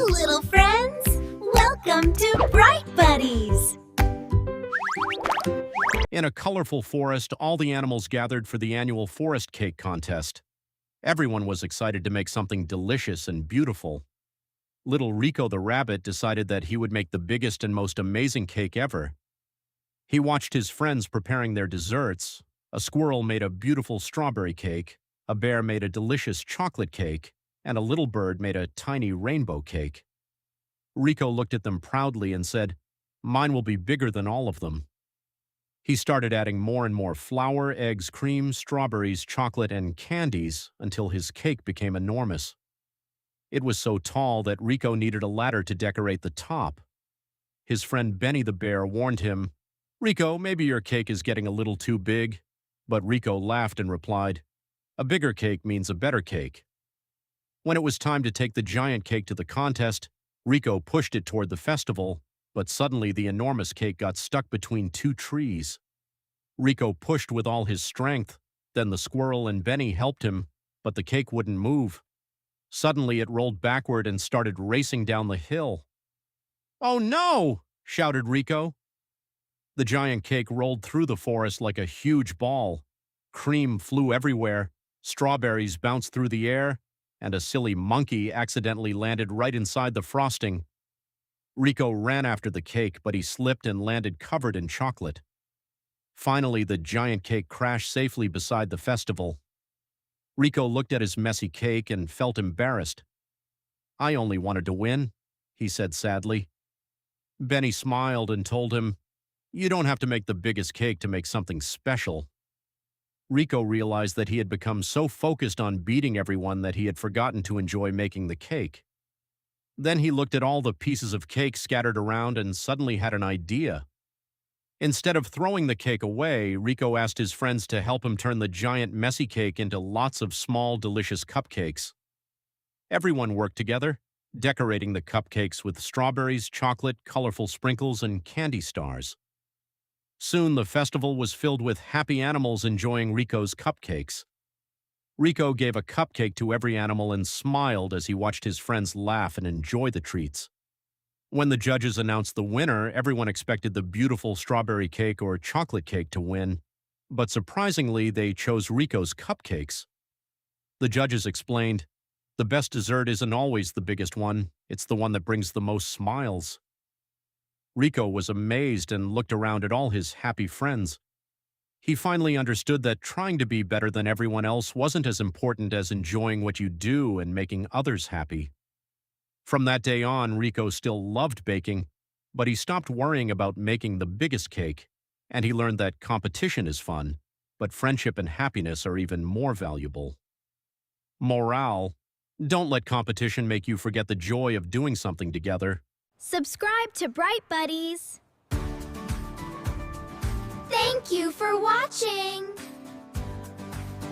little friends! Welcome to Bright Buddies! In a colorful forest, all the animals gathered for the annual forest cake contest. Everyone was excited to make something delicious and beautiful. Little Riko the Rabbit decided that he would make the biggest and most amazing cake ever. He watched his friends preparing their desserts. A squirrel made a beautiful strawberry cake, a bear made a delicious chocolate cake, and a little bird made a tiny rainbow cake. Riko looked at them proudly and said, "Mine will be bigger than all of them." He started adding more and more flour, eggs, cream, strawberries, chocolate, and candies until his cake became enormous. It was so tall that Riko needed a ladder to decorate the top. His friend Benny the bear warned him, "Riko, maybe your cake is getting a little too big." But Riko laughed and replied, "A bigger cake means a better cake." When it was time to take the giant cake to the contest, Riko pushed it toward the festival, but suddenly the enormous cake got stuck between two trees. Riko pushed with all his strength, then the squirrel and Benny helped him, but the cake wouldn't move. Suddenly it rolled backward and started racing down the hill. "Oh no!" shouted Riko. The giant cake rolled through the forest like a huge ball. Cream flew everywhere, strawberries bounced through the air, and a silly monkey accidentally landed right inside the frosting. Riko ran after the cake, but he slipped and landed covered in chocolate. Finally, the giant cake crashed safely beside the festival. Riko looked at his messy cake and felt embarrassed. "I only wanted to win," he said sadly. Benny smiled and told him, "You don't have to make the biggest cake to make something special." Riko realized that he had become so focused on beating everyone that he had forgotten to enjoy making the cake. Then he looked at all the pieces of cake scattered around and suddenly had an idea. Instead of throwing the cake away, Riko asked his friends to help him turn the giant messy cake into lots of small, delicious cupcakes. Everyone worked together, decorating the cupcakes with strawberries, chocolate, colorful sprinkles, and candy stars. Soon the festival was filled with happy animals enjoying Riko's cupcakes. Riko gave a cupcake to every animal and smiled as he watched his friends laugh and enjoy the treats. When the judges announced the winner, everyone expected the beautiful strawberry cake or chocolate cake to win, but surprisingly, they chose Riko's cupcakes. The judges explained, "The best dessert isn't always the biggest one, it's the one that brings the most smiles." Riko was amazed and looked around at all his happy friends. He finally understood that trying to be better than everyone else wasn't as important as enjoying what you do and making others happy. From that day on, Riko still loved baking, but he stopped worrying about making the biggest cake, and he learned that competition is fun, but friendship and happiness are even more valuable. Morale: don't let competition make you forget the joy of doing something together. Subscribe to Bright Buddies! Thank you for watching!